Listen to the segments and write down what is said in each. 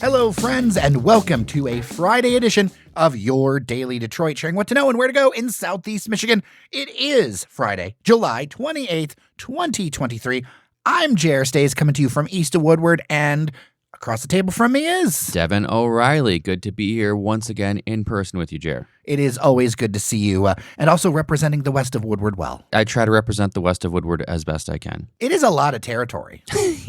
Hello, friends, and welcome to a Friday edition of your Daily Detroit, sharing what to know and where to go in Southeast Michigan. It is Friday, July 28th, 2023. I'm Jer Stays, coming to you from east of Woodward, and across the table from me is Devon O'Reilly. Good to be here once again in person with you, Jer. It is always good to see you, and also representing the west of Woodward well. I try to represent the west of Woodward as best I can. It is a lot of territory.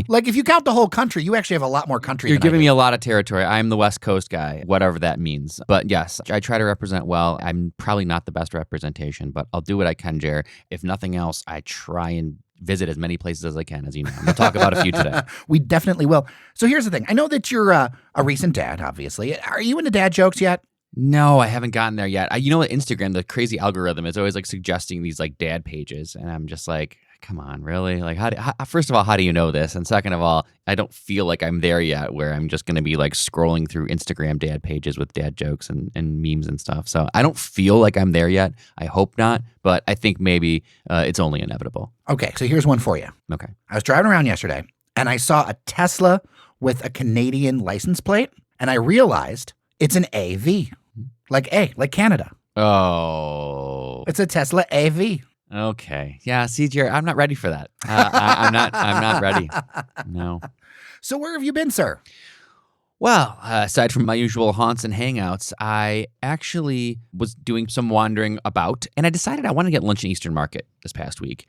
Like, if you count the whole country, you actually have a lot more country You're than I giving do. me a lot of territory. I'm the West Coast guy, whatever that means. But yes, I try to represent well. I'm probably not the best representation, but I'll do what I can, Jer. If nothing else, I try and visit as many places as I can, as you know. We'll talk about a few today. We definitely will. So here's the thing. I know that you're a recent dad, obviously. Are you into dad jokes yet? No, I haven't gotten there yet. You know what? Instagram, the crazy algorithm is always like suggesting these like dad pages. And I'm just like, come on, really? Like, first of all, how do you know this? And second of all, I don't feel like I'm there yet where I'm just going to be like scrolling through Instagram dad pages with dad jokes and memes and stuff. So I don't feel like I'm there yet. I hope not. But I think maybe it's only inevitable. Okay, so here's one for you. Okay. I was driving around yesterday, and I saw a Tesla with a Canadian license plate, and I realized it's an AV. Like Canada. Oh. It's a Tesla AV. Okay. Yeah, see, Jerry, I'm not ready for that. I'm not ready. No. So where have you been, sir? Well, aside from my usual haunts and hangouts, I actually was doing some wandering about, and I decided I wanted to get lunch in Eastern Market this past week.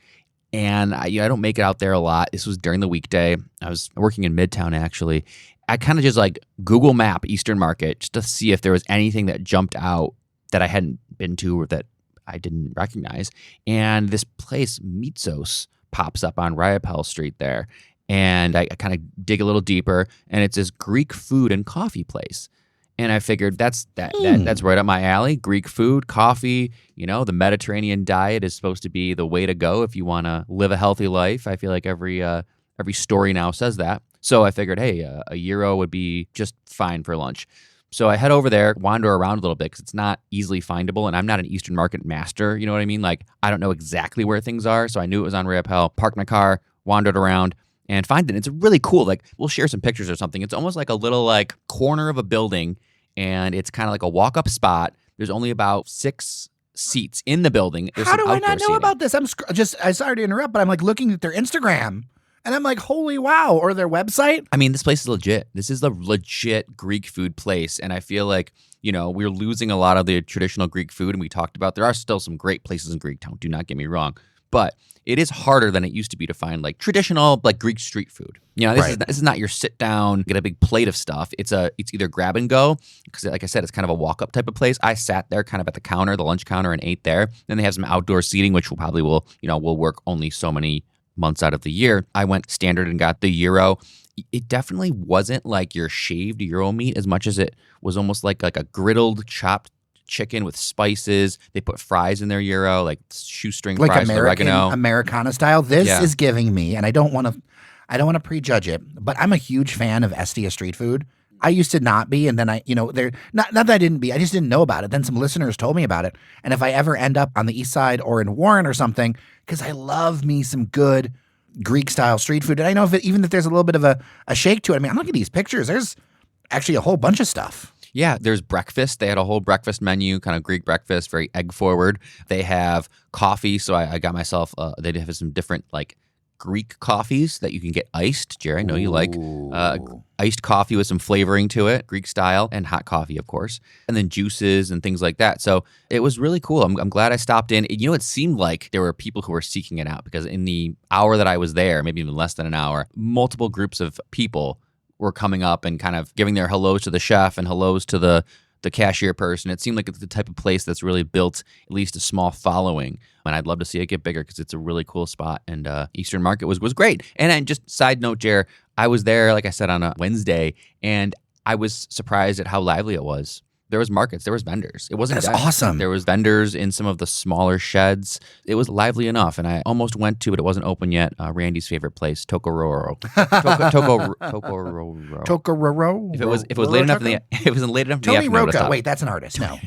And I don't make it out there a lot. This was during the weekday. I was working in Midtown, actually. I kind of just like Google Map Eastern Market just to see if there was anything that jumped out that I hadn't been to or that I didn't recognize. And this place, Mitsos, pops up on Riopelle Street there. And I kind of dig a little deeper, and it's this Greek food and coffee place. And I figured that's right up my alley. Greek food, coffee, the Mediterranean diet is supposed to be the way to go if you want to live a healthy life. I feel like every story now says that. So I figured, hey, a gyro would be just fine for lunch. So I head over there, wander around a little bit because it's not easily findable, and I'm not an Eastern Market master, you know what I mean? Like, I don't know exactly where things are, so I knew it was on Riopelle, parked my car, wandered around, and find it. It's really cool. Like, we'll share some pictures or something. It's almost like a little, like, corner of a building, and it's kind of like a walk-up spot. There's only about 6 seats in the building. There's How do I not know seating. about this? I'm sorry to interrupt, but I'm like looking at their Instagram. And I'm like, holy wow, or their website. I mean, this place is legit. This is the legit Greek food place. And I feel like, we're losing a lot of the traditional Greek food. And we talked about there are still some great places in Greektown. Do not get me wrong. But it is harder than it used to be to find like traditional like Greek street food. This is not your sit down, get a big plate of stuff. It's either grab and go, because like I said, it's kind of a walk up type of place. I sat there kind of at the counter, the lunch counter, and ate there. Then they have some outdoor seating, which will work only so many months out of the year. I went standard and got the gyro. It definitely wasn't like your shaved gyro meat as much as it was almost like a griddled chopped chicken with spices. They put fries in their gyro, like shoestring Like fries with oregano. Americana style. This Yeah. is giving me, and I don't want to prejudge it, but I'm a huge fan of Estia street food. I used to not be, and then not that I didn't be, I just didn't know about it. Then some listeners told me about it. And if I ever end up on the east side or in Warren or something, because I love me some good Greek style street food. And I know even if there's a little bit of a shake to it. I mean, I'm looking at these pictures. There's actually a whole bunch of stuff. Yeah, there's breakfast. They had a whole breakfast menu, kind of Greek breakfast, very egg forward. They have coffee. So I got myself, they have some different like Greek coffees that you can get iced. Jerry, I know you like iced coffee with some flavoring to it, Greek style, and hot coffee, of course, and then juices and things like that. So it was really cool. I'm glad I stopped in. It seemed like there were people who were seeking it out because in the hour that I was there, maybe even less than an hour, multiple groups of people were coming up and kind of giving their hellos to the chef and hellos to the cashier person. It seemed like it's the type of place that's really built at least a small following. And I'd love to see it get bigger because it's a really cool spot. And Eastern Market was great. And then just side note, Jer, I was there, like I said, on a Wednesday, and I was surprised at how lively it was. There was markets, there was vendors. It wasn't That's awesome. There was vendors in some of the smaller sheds. It was lively enough, and I almost went to, but it wasn't open yet, Randy's favorite place, Tokororo. Tokororo. Tokororo. If it was late enough in the afternoon, Tony I would've Roca. thought. Wait, that's an artist. No.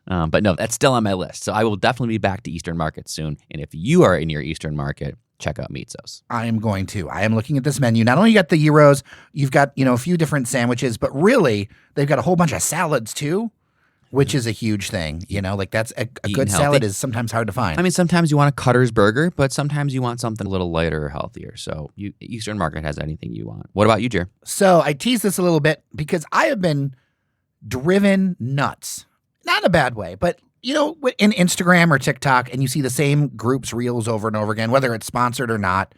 But no, that's still on my list. So I will definitely be back to Eastern Market soon. And if you are in your Eastern Market, check out Mitsos. I am going to. I am looking at this menu. Not only you got the gyros, you've got, a few different sandwiches, but really they've got a whole bunch of salads too, which is a huge thing. Like that's a good salad is sometimes hard to find. I mean, sometimes you want a Cutter's burger, but sometimes you want something a little lighter or healthier. So Eastern Market has anything you want. What about you, Jer? So I tease this a little bit because I have been driven nuts. Not in a bad way, but in Instagram or TikTok, and you see the same group's reels over and over again, whether it's sponsored or not,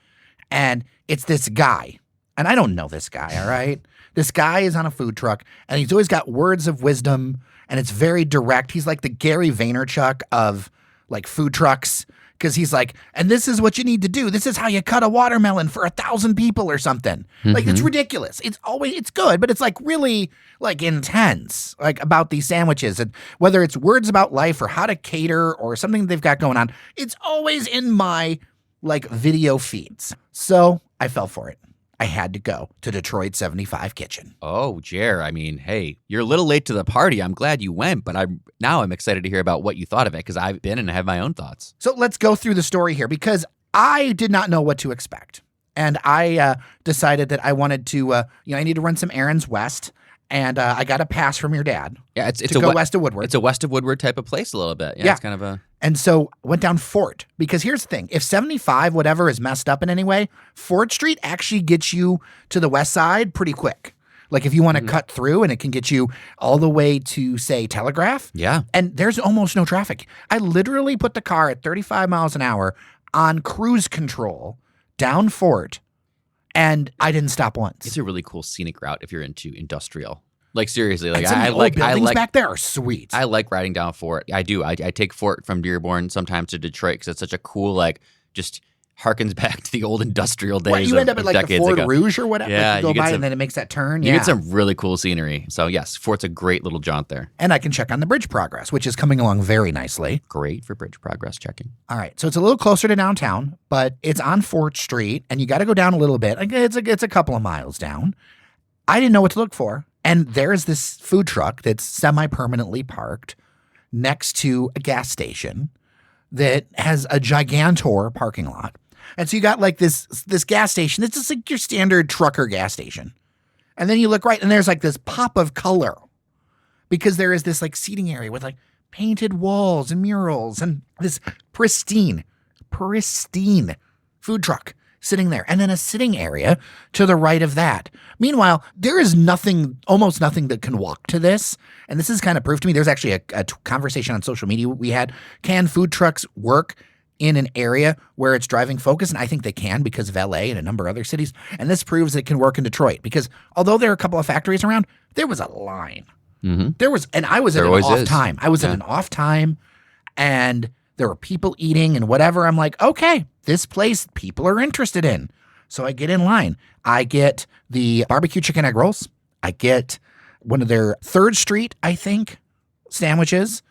and it's this guy. And I don't know this guy, all right? This guy is on a food truck, and he's always got words of wisdom, and it's very direct. He's like the Gary Vaynerchuk of, like, food trucks, because he's like, and this is what you need to do. This is how you cut a watermelon for 1,000 people or something. Like, it's ridiculous. It's good, but it's like really like intense, like about these sandwiches, and whether it's words about life or how to cater or something they've got going on, it's always in my like video feeds. So I fell for it. I had to go to Detroit 75 Kitchen. Oh, Jer, I mean, hey, you're a little late to the party. I'm glad you went, but I'm excited to hear about what you thought of it because I've been and I have my own thoughts. So let's go through the story here because I did not know what to expect. And I decided that I wanted to, I need to run some errands west. And I got a pass from your dad. Yeah, it's to go west of Woodward. It's a west of Woodward type of place a little bit. Yeah. It's kind of a... And so went down Fort because here's the thing. If 75, whatever, is messed up in any way, Fort Street actually gets you to the west side pretty quick. Like if you want to cut through and it can get you all the way to, say, Telegraph. Yeah. And there's almost no traffic. I literally put the car at 35 miles an hour on cruise control down Fort. And I didn't stop once. It's a really cool scenic route if you're into industrial. Like seriously, like I like buildings back there are sweet. I like riding down Fort. I do. I take Fort from Dearborn sometimes to Detroit because it's such a cool like just harkens back to the old industrial days. Right, you end up at like the Ford Rouge or whatever. Yeah, like you go by and then it makes that turn. You get some really cool scenery. So yes, Fort's a great little jaunt there. And I can check on the bridge progress, which is coming along very nicely. Great for bridge progress checking. All right, so it's a little closer to downtown, but it's on Fort Street, and you got to go down a little bit. Like it's a couple of miles down. I didn't know what to look for, and there's this food truck that's semi-permanently parked next to a gas station that has a gigantor parking lot. And so you got like this gas station. It's just like your standard trucker gas station. And then you look right and there's like this pop of color because there is this like seating area with like painted walls and murals and this pristine food truck sitting there. And then a sitting area to the right of that. Meanwhile, there is almost nothing that can walk to this. And this is kind of proof to me. There's actually a conversation on social media we had. Can food trucks work in an area where it's driving focus? And I think they can because of LA and a number of other cities. And this proves it can work in Detroit because although there are a couple of factories around, there was a line. And I was at an off time. I was at an off time and there were people eating and whatever. I'm like, okay, this place people are interested in. So I get in line. I get the barbecue chicken egg rolls. I get one of their 3rd Street, I think, sandwiches.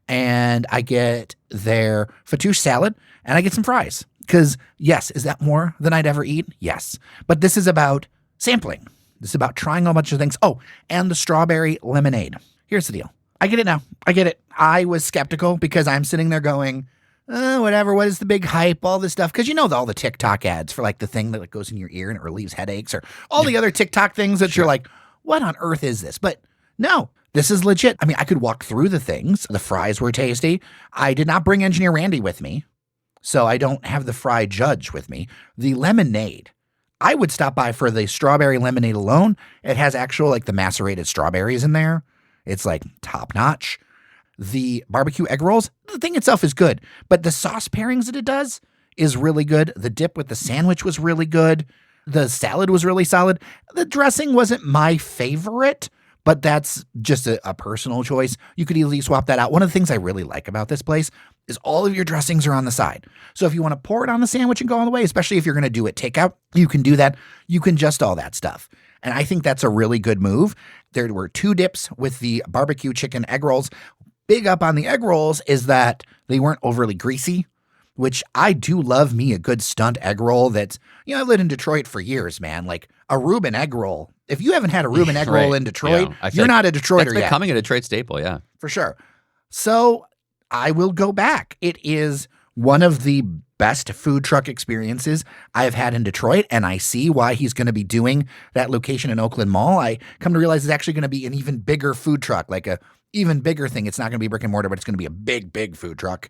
And I get their fattoush salad, and I get some fries. Because, yes, is that more than I'd ever eat? Yes. But this is about sampling. This is about trying a bunch of things. Oh, and the strawberry lemonade. Here's the deal. I get it now. I get it. I was skeptical because I'm sitting there going, whatever, what is the big hype, all this stuff. Because you know all the TikTok ads for like the thing that like goes in your ear and it relieves headaches or all the other TikTok things that you're like, what on earth is this? But no. This is legit. I mean, I could walk through the things. The fries were tasty. I did not bring Engineer Randy with me, so I don't have the fry judge with me. The lemonade, I would stop by for the strawberry lemonade alone. It has actual, like, the macerated strawberries in there. It's, like, top-notch. The barbecue egg rolls, the thing itself is good, but the sauce pairings that it does is really good. The dip with the sandwich was really good. The salad was really solid. The dressing wasn't my favorite, but that's just a personal choice. You could easily swap that out. One of the things I really like about this place is all of your dressings are on the side. So if you want to pour it on the sandwich and go all the way, especially if you're going to do it takeout, you can do that. You can just all that stuff. And I think that's a really good move. There were 2 dips with the barbecue chicken egg rolls. Big up on the egg rolls is that they weren't overly greasy, which I do love me a good stunt egg roll that's, I've lived in Detroit for years, man. Like a Reuben egg roll. If you haven't had a Reuben egg roll in Detroit, you're not a Detroiter yet. It's becoming a Detroit staple, yeah. For sure. So I will go back. It is one of the best food truck experiences I've had in Detroit, and I see why he's going to be doing that location in Oakland Mall. I come to realize it's actually going to be an even bigger food truck, like a even bigger thing. It's not going to be brick and mortar, but it's going to be a big, big food truck.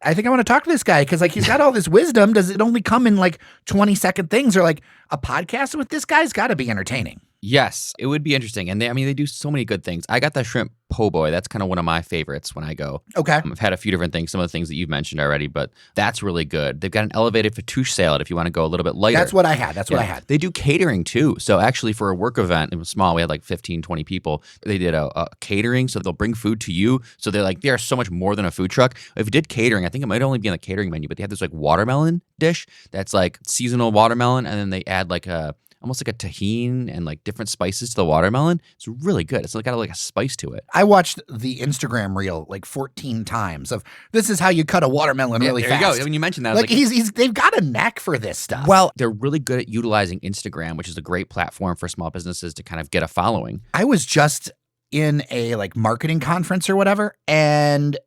I think I want to talk to this guy because like he's got all this wisdom. Does it only come in like 20-second things, or like a podcast with this guy's got to be entertaining? Yes, it would be interesting. And they do so many good things. I got the shrimp po' boy. That's kind of one of my favorites when I go. Okay. I've had a few different things, some of the things that you've mentioned already, but that's really good. They've got an elevated fattoush salad if you want to go a little bit lighter. That's what I had. That's what I had. They do catering too. So actually for a work event, it was small. We had like 15, 20 people. They did a catering. So they'll bring food to you. So they're like, they are so much more than a food truck. If you did catering, I think it might only be on the catering menu, but they have this like watermelon dish that's like seasonal watermelon. And then they add like almost like a tahini and like different spices to the watermelon. It's really good. It's got like a spice to it. I watched the Instagram reel like 14 times of this is how you cut a watermelon really fast. There you go. When you mentioned that, like they've got a knack for this stuff. Well, they're really good at utilizing Instagram, which is a great platform for small businesses to kind of get a following. I was just in a like marketing conference or whatever, and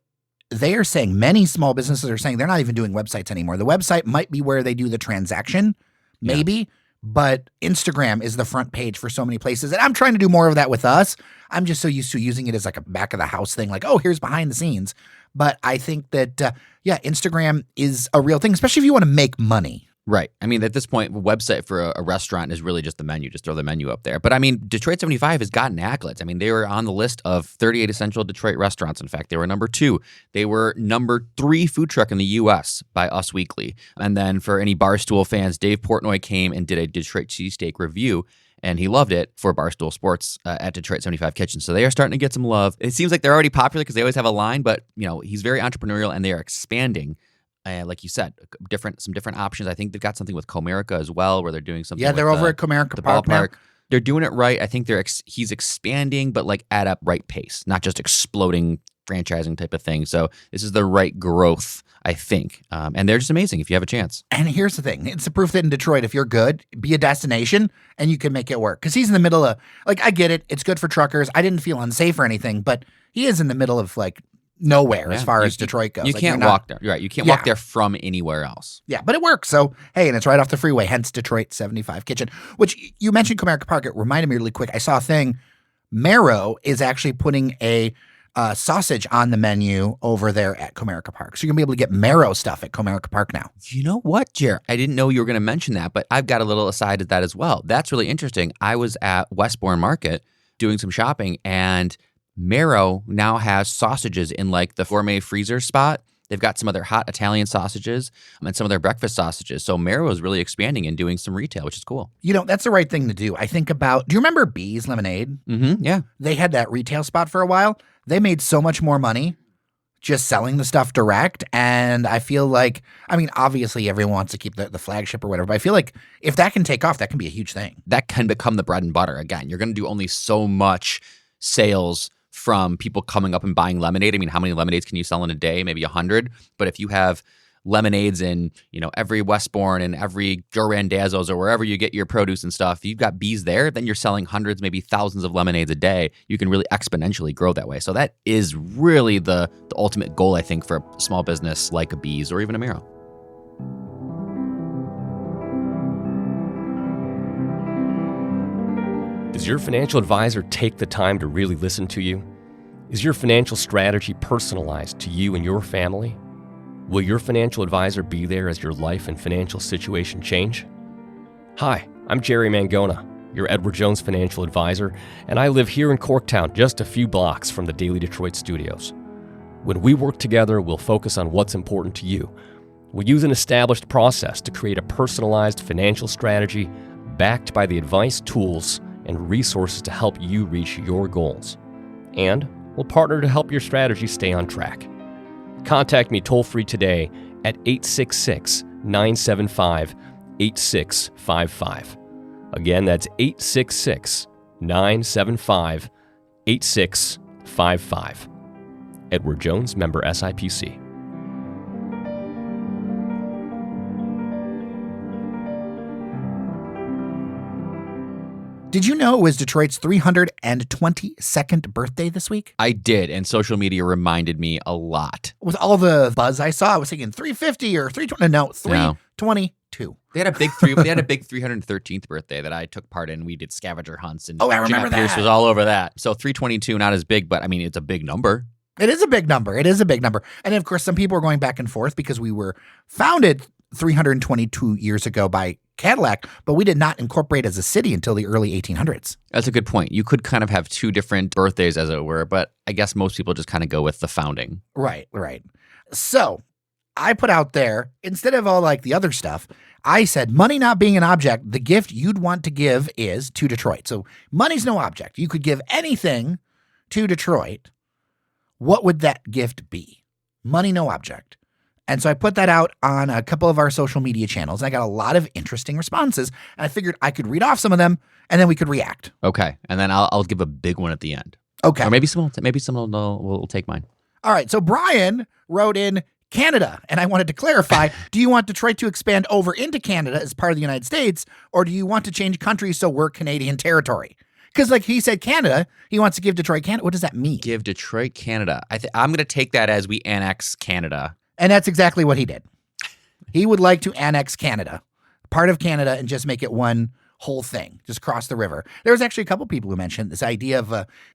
they are saying many small businesses are saying they're not even doing websites anymore. The website might be where they do the transaction, maybe. Yeah. But Instagram is the front page for so many places. And I'm trying to do more of that with us. I'm just so used to using it as like a back of the house thing. Like, oh, here's behind the scenes. But I think that, Instagram is a real thing, especially if you want to make money. Right. I mean, at this point, a website for a restaurant is really just the menu. Just throw the menu up there. But I mean, Detroit 75 has gotten accolades. I mean, they were on the list of 38 essential Detroit restaurants. In fact, they were number 2. They were number 3 food truck in the U.S. by Us Weekly. And then for any Barstool fans, Dave Portnoy came and did a Detroit cheesesteak review. And he loved it for Barstool Sports at Detroit 75 Kitchen. So they are starting to get some love. It seems like they're already popular because they always have a line. But, he's very entrepreneurial and they are expanding. Like you said, some different options. I think they've got something with Comerica as well, where they're doing something. Yeah, they're over at Comerica Park now. They're doing it right. I think he's expanding, but like at a right pace, not just exploding franchising type of thing. So this is the right growth, I think. And they're just amazing if you have a chance. And here's the thing. It's a proof that in Detroit, if you're good, be a destination and you can make it work. Because he's in the middle of, like, I get it. It's good for truckers. I didn't feel unsafe or anything, but he is in the middle of, like, nowhere as far as Detroit goes. You can't walk there. You're right. You can't walk there from anywhere else. Yeah, but it works. So, hey, and it's right off the freeway, hence Detroit 75 Kitchen, which you mentioned Comerica Park. It reminded me really quick. I saw a thing. Marrow is actually putting a sausage on the menu over there at Comerica Park. So you're going to be able to get Marrow stuff at Comerica Park now. You know what, Jer? I didn't know you were going to mention that, but I've got a little aside to that as well. That's really interesting. I was at Westbourne Market doing some shopping, and Marrow now has sausages in like the gourmet freezer spot. They've got some of their hot Italian sausages and some of their breakfast sausages. So Marrow is really expanding and doing some retail, which is cool. That's the right thing to do. I think about, do you remember Bee's Lemonade? Mm-hmm, yeah. They had that retail spot for a while. They made so much more money just selling the stuff direct. And I feel like, obviously everyone wants to keep the flagship or whatever, but I feel like if that can take off, that can be a huge thing. That can become the bread and butter. Again, you're going to do only so much sales from people coming up and buying lemonade. How many lemonades can you sell in a day? Maybe 100. But if you have lemonades in, every Westbourne and every Joe Randazzo's or wherever you get your produce and stuff, you've got Bees there, then you're selling hundreds, maybe thousands of lemonades a day. You can really exponentially grow that way. So that is really the ultimate goal, I think, for a small business like a Bees or even a Marrow. Does your financial advisor take the time to really listen to you? Is your financial strategy personalized to you and your family? Will your financial advisor be there as your life and financial situation change? Hi, I'm Jerry Mangona, your Edward Jones financial advisor, and I live here in Corktown, just a few blocks from the Daily Detroit studios. When we work together, we'll focus on what's important to you. We'll use an established process to create a personalized financial strategy backed by the advice, tools, and resources to help you reach your goals. And we'll partner to help your strategy stay on track. Contact me toll-free today at 866-975-8655. Again, that's 866-975-8655. Edward Jones, member SIPC. Did you know it was Detroit's 322nd birthday this week? I did, and social media reminded me a lot. With all the buzz I saw, I was thinking 350 or 320. No, 322. They had a big 313th birthday that I took part in. We did scavenger hunts, and I remember Jeff Pierce that. was all over that. So 322, not as big, but I mean, it's a big number. It is a big number. It is a big number. And of course, some people are going back and forth because we were founded 322 years ago by Cadillac, but we did not incorporate as a city until the early 1800s. That's a good point. You could kind of have two different birthdays, as it were, but I guess most people just kind of go with the founding. Right. So I put out there, instead of all like the other stuff, I said, money not being an object, the gift you'd want to give is to Detroit. So money's no object. You could give anything to Detroit. What would that gift be? Money, no object. And so I put that out on a couple of our social media channels. And I got a lot of interesting responses. And I figured I could read off some of them and then we could react. Okay. And then I'll give a big one at the end. Okay. Or maybe someone will take mine. All right. So Brian wrote in Canada. And I wanted to clarify, do you want Detroit to expand over into Canada as part of the United States? Or do you want to change countries so we're Canadian territory? Because like he said Canada, he wants to give Detroit Canada. What does that mean? Give Detroit Canada. I'm going to take that as we annex Canada. And that's exactly what he did. He would like to annex Canada, part of Canada, and just make it one whole thing, just cross the river. There was actually a couple people who mentioned this idea of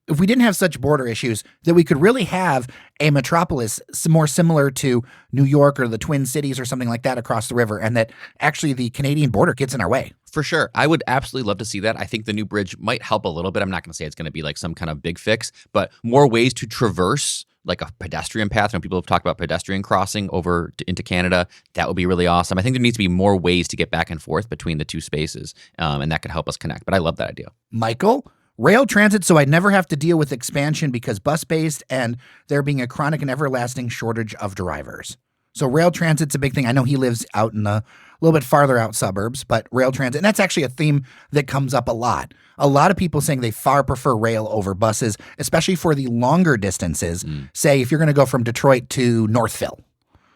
if we didn't have such border issues, that we could really have a metropolis more similar to New York or the Twin Cities or something like that across the river, and that actually the Canadian border gets in our way. For sure. I would absolutely love to see that. I think the new bridge might help a little bit. I'm not going to say it's going to be like some kind of big fix, but more ways to traverse like a pedestrian path. When people have talked about pedestrian crossing over into Canada, that would be really awesome. I think there needs to be more ways to get back and forth between the two spaces, and that could help us connect. But I love that idea. Michael, rail transit so I'd never have to deal with expansion because bus-based and there being a chronic and everlasting shortage of drivers. So rail transit's a big thing. I know he lives out in a little bit farther out suburbs, but rail transit, and that's actually a theme that comes up a lot. A lot of people saying they far prefer rail over buses, especially for the longer distances. Say if you're going to go from Detroit to Northville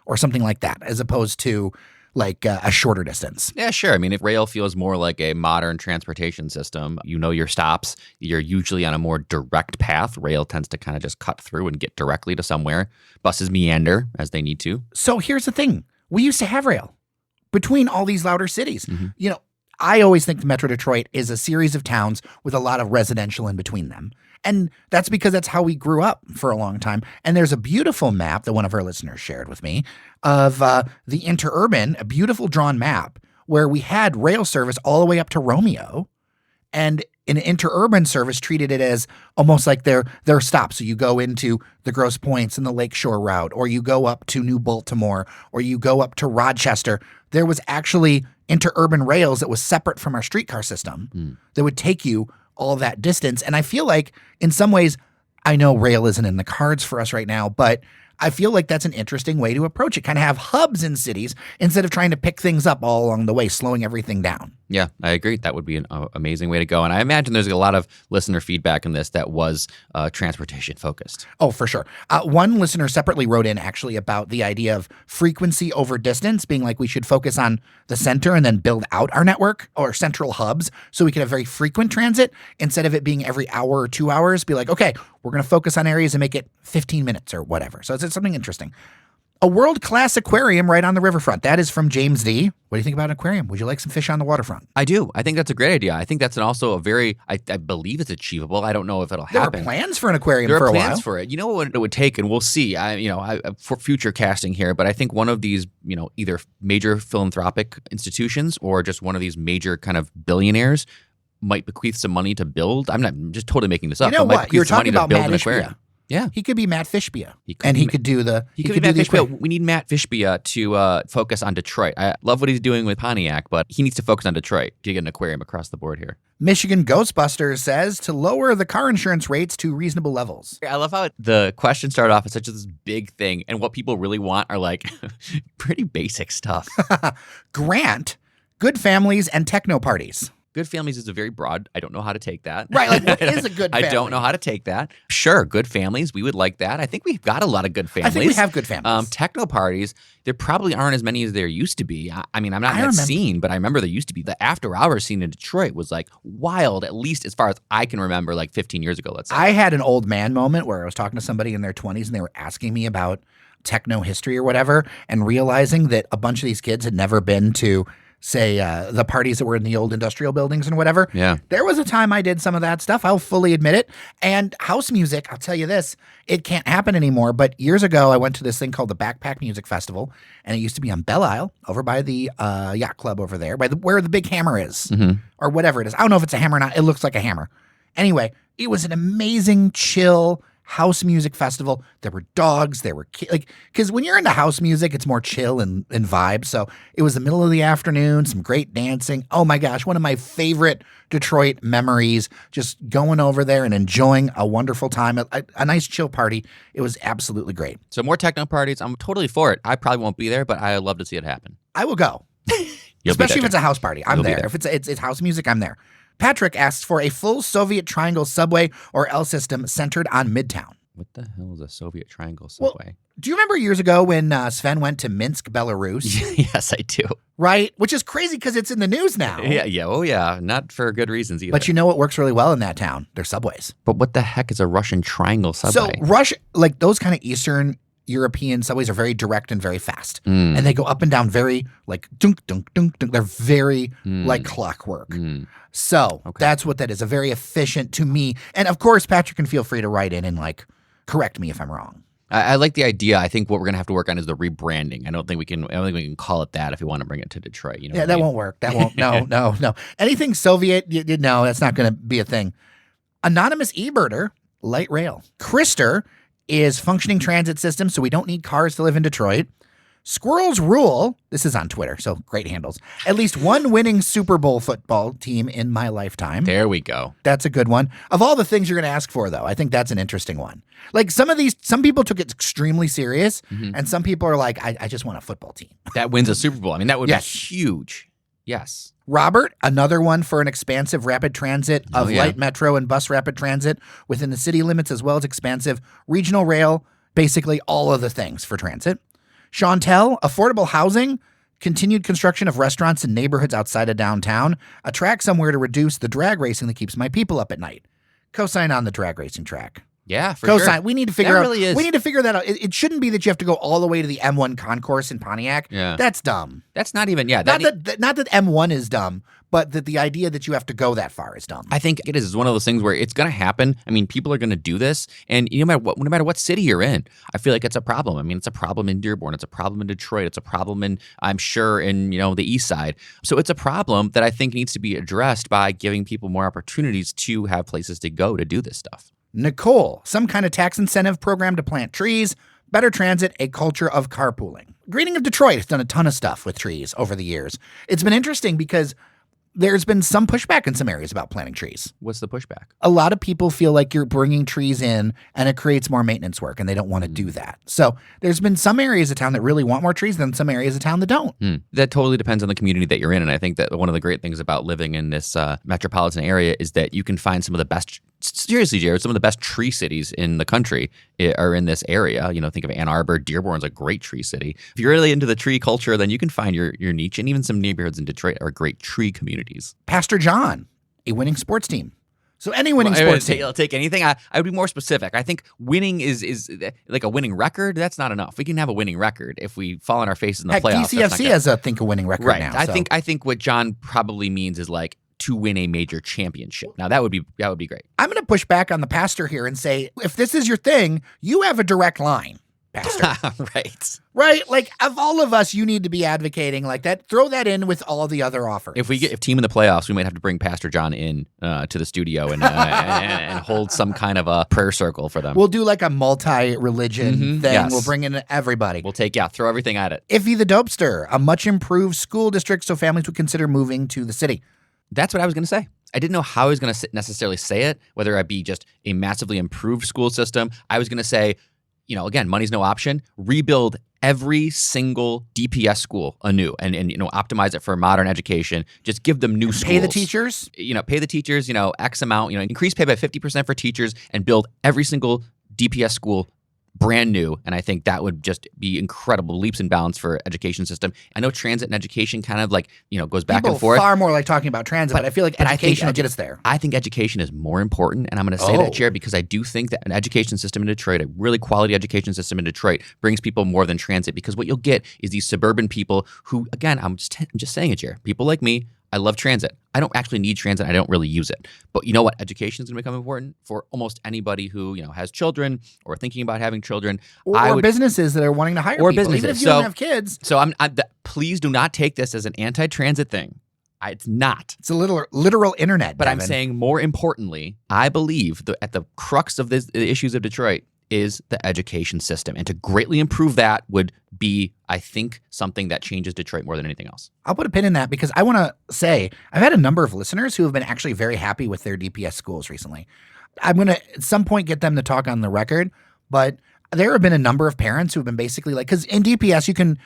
or something like that, as opposed to like a shorter distance. Yeah, sure. I mean, if rail feels more like a modern transportation system, you know your stops, you're usually on a more direct path. Rail tends to kind of just cut through and get directly to somewhere. Buses meander as they need to. So here's the thing. We used to have rail between all these louder cities. You know, I always think the Metro Detroit is a series of towns with a lot of residential in between them. And that's because that's how we grew up for a long time. And there's a beautiful map that one of our listeners shared with me of the interurban, a beautiful drawn map where we had rail service all the way up to Romeo. And an interurban service treated it as almost like their stop. So you go into the Grosse Pointes and the Lakeshore route, or you go up to New Baltimore, or you go up to Rochester. There was actually interurban rails that was separate from our streetcar system that would take you all that distance. And I feel like in some ways, I know rail isn't in the cards for us right now, but I feel like that's an interesting way to approach it. Kind of have hubs in cities instead of trying to pick things up all along the way, slowing everything down. Yeah, I agree. That would be an amazing way to go. And I imagine there's a lot of listener feedback in this that was transportation focused. Oh, for sure. One listener separately wrote in actually about the idea of frequency over distance, being like we should focus on the center and then build out our network or central hubs so we can have very frequent transit instead of it being every hour or 2 hours. Be like, okay, we're going to focus on areas and make it 15 minutes or whatever. So it's something interesting. A world-class aquarium right on the riverfront. That is from James D. What do you think about an aquarium? Would you like some fish on the waterfront? I do. I think that's a great idea. I think that's also a very, I believe it's achievable. I don't know if it'll happen. There are plans for an aquarium for a while. There There are are plans for it. You know what it would take, and we'll see. For future casting here, but I think one of these, either major philanthropic institutions or just one of these major kind of billionaires might bequeath some money to build. I'm just totally making this up. You know what? You're talking about Matt aquarium. Ishbia. Yeah. He could be Matt Fishbia. He could be Matt Fishbia. We need Matt Fishbia to focus on Detroit. I love what he's doing with Pontiac, but he needs to focus on Detroit to get an aquarium across the board here. Michigan Ghostbusters says to lower the car insurance rates to reasonable levels. I love how the question started off as such this big thing, and what people really want are like pretty basic stuff. Grant, good families and techno parties. Good families is a very broad. I don't know how to take that. Right, like what is a good family? I don't know how to take that. Sure, good families. We would like that. I think we've got a lot of good families. I think we have good families. Techno parties, there probably aren't as many as there used to be. I mean, I'm not in that remember. scene, but I remember there used to be. The after hours scene in Detroit was like wild, at least as far as I can remember, like 15 years ago, let's say. I had an old man moment where I was talking to somebody in their 20s and they were asking me about techno history or whatever, and realizing that a bunch of these kids had never been to, say, the parties that were in the old industrial buildings and whatever. Yeah. There was a time I did some of that stuff. I'll fully admit it. And house music, I'll tell you this, it can't happen anymore. But years ago, I went to this thing called the Backpack Music Festival, and it used to be on Belle Isle, over by the yacht club over there, where the big hammer is, or whatever it is. I don't know if it's a hammer or not. It looks like a hammer. Anyway, it was an amazing, chill house music festival. There were dogs, there were because when you're into house music, it's more chill and vibe. So it was the middle of the afternoon, some great dancing. Oh my gosh, one of my favorite Detroit memories, just going over there and enjoying a wonderful time, a nice chill party. It was absolutely great. So more techno parties. I'm totally for it. I probably won't be there, but I love to see it happen. I will go. Especially if it's a house party. I'm there. If it's house music, I'm there. Patrick asks for a full Soviet Triangle subway or L system centered on Midtown. What the hell is a Soviet Triangle subway? Well, do you remember years ago when Sven went to Minsk, Belarus? Yes, I do. Right? Which is crazy because it's in the news now. Yeah. Oh, yeah. Not for good reasons either. But you know what works really well in that town? Their subways. But what the heck is a Russian Triangle subway? So Russia, like those kind of Eastern European subways are very direct and very fast. And they go up and down very like dunk, dunk, dunk, dunk. They're very like clockwork. So that's what that is. A very efficient to me. And of course, Patrick can feel free to write in and like correct me if I'm wrong. I like the idea. I think what we're gonna have to work on is the rebranding. I don't think we can call it that if we want to bring it to Detroit. You know? Yeah, that won't work. That won't. No. Anything Soviet, no, that's not going to be a thing. Anonymous eBirder, light rail. Krister is functioning transit system, so we don't need cars to live in Detroit. Squirrels rule. This is on Twitter, so great handles. At least one winning Super Bowl football team in my lifetime. There we go. That's a good one. Of all the things you're going to ask for, though, I think that's an interesting one. Like some people took it extremely serious, and some people are like, I just want a football team. That wins a Super Bowl. I mean, that would be huge. Yes. Robert, another one for an expansive rapid transit of light metro and bus rapid transit within the city limits, as well as expansive regional rail, basically all of the things for transit. Chantel, affordable housing, continued construction of restaurants in neighborhoods outside of downtown, a track somewhere to reduce the drag racing that keeps my people up at night. Cosign on the drag racing track. Yeah, for Cosign. sure. We need to figure out. Really is. We need to figure that out. It shouldn't be that you have to go all the way to the M1 concourse in Pontiac. Yeah. That's dumb. That's not even, Not that M1 is dumb, but that the idea that you have to go that far is dumb. I think it is. It's one of those things where it's going to happen. I mean, people are going to do this, and no matter what city you're in, I feel like it's a problem. I mean, it's a problem in Dearborn. It's a problem in Detroit. It's a problem in, I'm sure, in the East Side. So it's a problem that I think needs to be addressed by giving people more opportunities to have places to go to do this stuff. Nicole, some kind of tax incentive program to plant trees, better transit, a culture of carpooling. Greeting of Detroit has done a ton of stuff with trees over the years. It's been interesting because there's been some pushback in some areas about planting trees. What's the pushback? A lot of people feel like you're bringing trees in and it creates more maintenance work, and they don't want to do that. So there's been some areas of town that really want more trees than some areas of town that don't. That totally depends on the community that you're in. And I think that one of the great things about living in this metropolitan area is that you can find some of the best, seriously, Jared, some of the best tree cities in the country are in this area. Think of Ann Arbor. Dearborn's a great tree city. If you're really into the tree culture, then you can find your niche. And even some neighborhoods in Detroit are great tree communities. Pastor John, a winning sports team. So any winning sports team. I'll take anything. I would be more specific. I think winning is like a winning record. That's not enough. We can have a winning record if we fall on our faces in the playoffs. DCFC has a winning record right now. I think what John probably means is like to win a major championship. Now that would be great. I'm going to push back on the pastor here and say, if this is your thing, you have a direct line, pastor. Right? Like, of all of us, you need to be advocating like that. Throw that in with all the other offers. If team in the playoffs, we might have to bring Pastor John in to the studio and hold some kind of a prayer circle for them. We'll do like a multi-religion thing. Yes. We'll bring in everybody. We'll throw everything at it. Iffy the Dopester, a much improved school district so families would consider moving to the city. That's what I was going to say. I didn't know how I was going to necessarily say it, whether it be just a massively improved school system. I was going to say, again, money's no option. Rebuild every single DPS school anew and optimize it for modern education. Just give them new schools. Pay the teachers? Pay the teachers, X amount, increase pay by 50% for teachers and build every single DPS school brand new. And I think that would just be incredible leaps and bounds for education system. I know transit and education kind of goes back and forth. Far more like talking about transit, but I feel like education will get us there. I think education is more important. And I'm going to say that, Jared, because I do think that an education system in Detroit, a really quality education system in Detroit, brings people more than transit, because what you'll get is these suburban people who, again, I'm just saying it, Jared, people like me. I love transit. I don't actually need transit. I don't really use it. But you know what? Education is going to become important for almost anybody who, has children or thinking about having children. Or businesses that are wanting to hire people. Businesses. Even if you don't have kids. So please do not take this as an anti-transit thing. It's not. It's a literal internet, But Devon. I'm saying more importantly, I believe that at the crux of the issues of Detroit is the education system. And to greatly improve that would be, I think, something that changes Detroit more than anything else. I'll put a pin in that because I want to say I've had a number of listeners who have been actually very happy with their DPS schools recently. I'm going to at some point get them to talk on the record, but there have been a number of parents who have been basically because in DPS, you can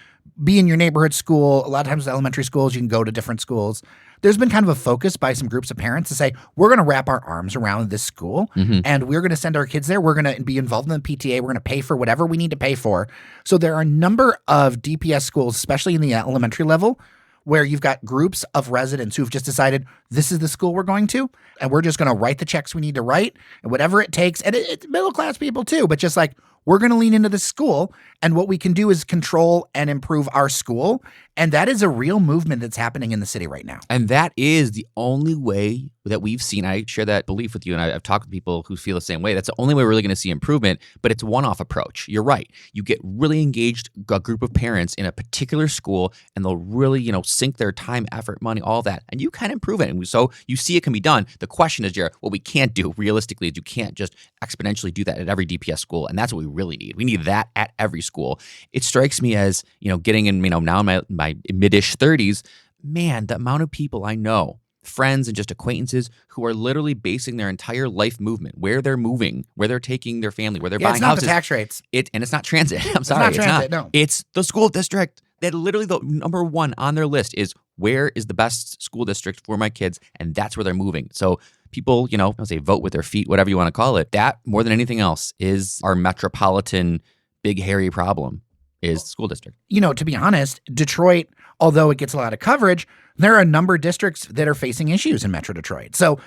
be in your neighborhood school. A lot of times with elementary schools, you can go to different schools. There's been kind of a focus by some groups of parents to say, we're going to wrap our arms around this school and we're going to send our kids there. We're going to be involved in the PTA. We're going to pay for whatever we need to pay for. So there are a number of DPS schools, especially in the elementary level, where you've got groups of residents who've just decided this is the school we're going to, and we're just going to write the checks we need to write and whatever it takes. And it's middle-class people too, but just we're going to lean into the school, and what we can do is control and improve our school. And that is a real movement that's happening in the city right now. And that is the only way that we've seen. I share that belief with you, and I've talked with people who feel the same way. That's the only way we're really going to see improvement, but it's a one-off approach. You're right. You get really engaged, a group of parents in a particular school, and they'll really, sink their time, effort, money, all that, and you can improve it. And so you see it can be done. The question is, Jared, what we can't do realistically is you can't just exponentially do that at every DPS school, and that's what we really need. We need that at every school. It strikes me as, getting in, now in my mid-ish 30s, man, the amount of people I know, friends and just acquaintances who are literally basing their entire life movement, where they're moving, where they're taking their family, where they're buying houses. It's not the tax rates. And it's not transit. I'm sorry. It's not transit, no. It's the school district. That literally the number one on their list is where is the best school district for my kids, and that's where they're moving. So people, I'll say vote with their feet, whatever you want to call it. That more than anything else is our metropolitan big hairy problem is the school district. To be honest, Detroit, although it gets a lot of coverage, there are a number of districts that are facing issues in Metro Detroit. So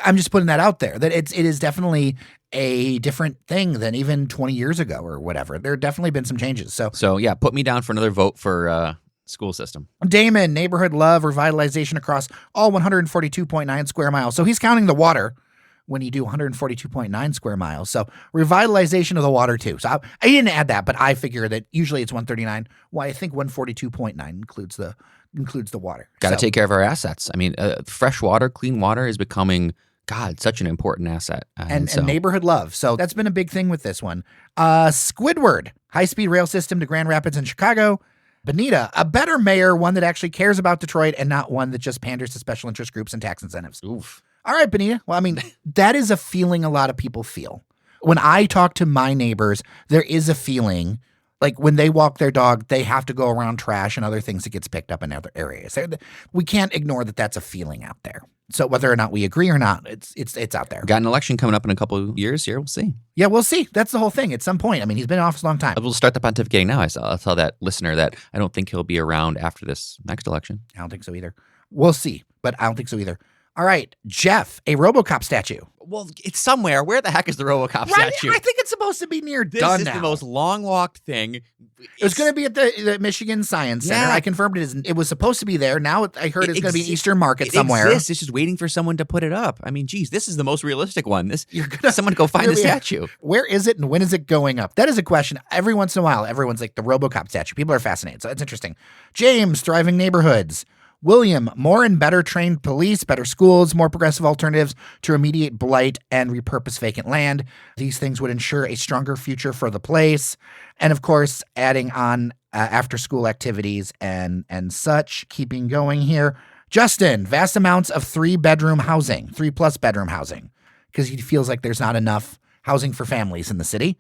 I'm just putting that out there, that it is definitely a different thing than even 20 years ago or whatever. There have definitely been some changes. So yeah, put me down for another vote for school system. Damon, neighborhood love, revitalization across all 142.9 square miles. So he's counting the water when you do 142.9 square miles. So revitalization of the water too. So I didn't add that, but I figure that usually it's 139. Well, I think 142.9 includes the water. Got to take care of our assets. I mean, fresh water, clean water is becoming, God, such an important asset. And neighborhood love. So that's been a big thing with this one. Squidward, high-speed rail system to Grand Rapids and Chicago. Bonita, a better mayor, one that actually cares about Detroit and not one that just panders to special interest groups and tax incentives. Oof. All right, Bonita. Well, I mean, that is a feeling a lot of people feel. When I talk to my neighbors, there is a feeling like when they walk their dog, they have to go around trash and other things that gets picked up in other areas. We can't ignore that that's a feeling out there. So whether or not we agree or not, it's out there. Got an election coming up in a couple of years here. We'll see. Yeah, we'll see. That's the whole thing. At some point, I mean, he's been in office a long time. We'll start the pontificating now. I'll tell that listener that I don't think he'll be around after this next election. I don't think so either. We'll see, but I don't think so either. All right, Jeff, a RoboCop statue. Well, it's somewhere. Where the heck is the RoboCop statue? I think it's supposed to be near this done is now. the most long-walked thing. It was going to be at the Michigan Science Center. Yeah. I confirmed it was supposed to be there. Now I heard it's going to be an Eastern Market somewhere. It exists. It's just waiting for someone to put it up. I mean, geez, this is the most realistic one. Someone go find the statue. Where is it and when is it going up? That is a question. Every once in a while, everyone's like the RoboCop statue. People are fascinated. So it's interesting. James, thriving neighborhoods. William, more and better trained police, better schools, more progressive alternatives to remediate blight and repurpose vacant land. These things would ensure a stronger future for the place. And of course, adding on after school activities and such. Keeping going here. Justin, vast amounts of 3-bedroom housing, 3+ bedroom housing, because he feels like there's not enough housing for families in the city.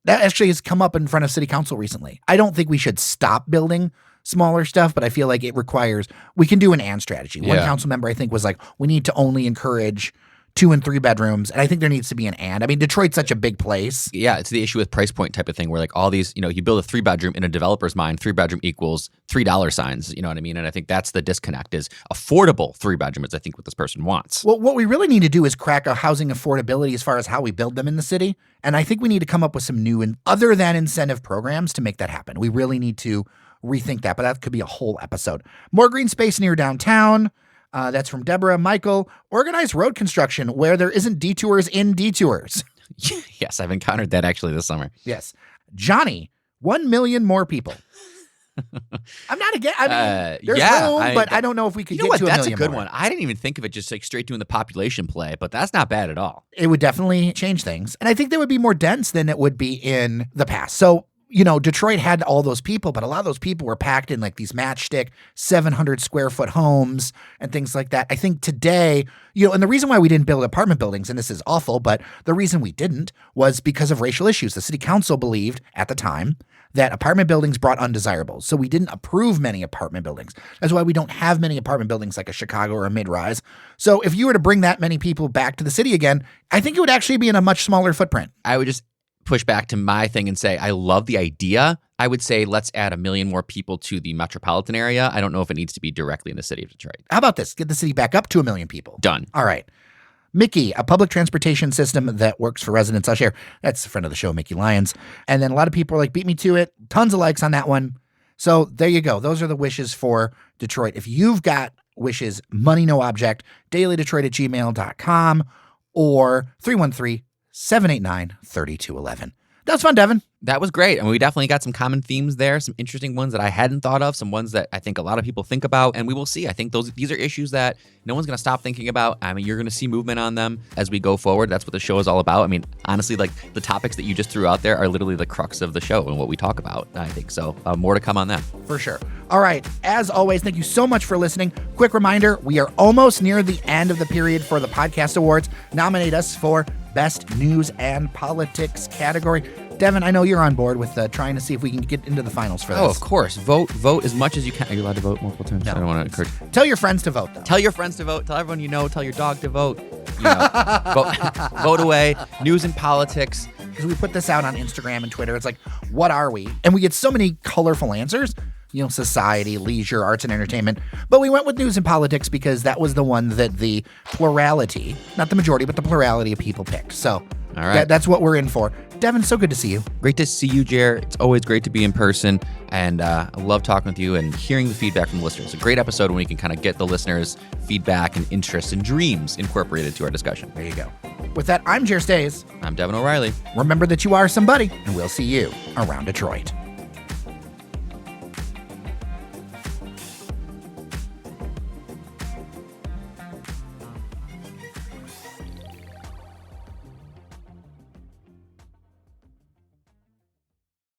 That actually has come up in front of city council recently. I don't think we should stop building smaller stuff, but I feel like it requires, we can do an and strategy. One Yeah. council member, I think, was like, we need to only encourage 2 and 3 bedrooms. And I think there needs to be an and. I mean, Detroit's such a big place. Yeah, it's the issue with price point type of thing where like all these, you build a 3-bedroom in a developer's mind, 3-bedroom equals $3 signs, you know what I mean? And I think that's the disconnect is affordable 3-bedroom is I think what this person wants. Well, what we really need to do is crack a housing affordability as far as how we build them in the city. And I think we need to come up with some new and other than incentive programs to make that happen. We really need to rethink that, but that could be a whole episode. More green space near downtown. That's from Deborah. Michael, organized road construction where there isn't detours in detours. Yes, I've encountered that actually this summer. Yes. Johnny, 1 million more people. I'm not again. I mean, there's room, but I don't know if we could You know get what? to a That's a million good more. one. I didn't even think of it just like straight doing the population play, but that's not bad at all. It would definitely change things. And I think they would be more dense than it would be in the past. So, Detroit had all those people, but a lot of those people were packed in like these matchstick 700 square foot homes and things like that. I think today, and the reason why we didn't build apartment buildings, and this is awful, but the reason we didn't was because of racial issues. The city council believed at the time that apartment buildings brought undesirables. So we didn't approve many apartment buildings. That's why we don't have many apartment buildings like a Chicago or a mid-rise. So if you were to bring that many people back to the city again, I think it would actually be in a much smaller footprint. I would just push back to my thing and say, I love the idea. I would say let's add 1 million more people to the metropolitan area. I don't know if it needs to be directly in the city of Detroit. How about this? Get the city back up to 1 million people. Done. All right. Mickey, a public transportation system that works for residents. I'll share. That's a friend of the show, Mickey Lyons. And then a lot of people are like, beat me to it. Tons of likes on that one. So there you go. Those are the wishes for Detroit. If you've got wishes, money, no object, dailydetroit@gmail.com or 313-789-3211. That was fun, Devon. That was great. And we definitely got some common themes there, some interesting ones that I hadn't thought of, some ones that I think a lot of people think about, and we will see. I think these are issues that no one's going to stop thinking about. I mean, you're going to see movement on them as we go forward. That's what the show is all about. I mean, honestly, like the topics that you just threw out there are literally the crux of the show and what we talk about, I think. So more to come on them. For sure. All right. As always, thank you so much for listening. Quick reminder, we are almost near the end of the period for the podcast awards. Nominate us for Best News and Politics category. Devon, I know you're on board with trying to see if we can get into the finals for this. Oh, of course. Vote as much as you can. Are you allowed to vote multiple times? No. I don't want to encourage. Tell your friends to vote, though. Tell your friends to vote. Tell everyone you know. Tell your dog to vote. Vote away. News and politics. Because we put this out on Instagram and Twitter. It's like, what are we? And we get so many colorful answers. Society, leisure, arts, and entertainment. But we went with news and politics because that was the one that the plurality, not the majority, but the plurality of people picked. So all right. That's what we're in for. Devon, so good to see you. Great to see you, Jer. It's always great to be in person. And I love talking with you and hearing the feedback from the listeners. It's a great episode when we can kind of get the listeners' feedback and interests and dreams incorporated to our discussion. There you go. With that, I'm Jer Stays. I'm Devon O'Reilly. Remember that you are somebody, and we'll see you around Detroit.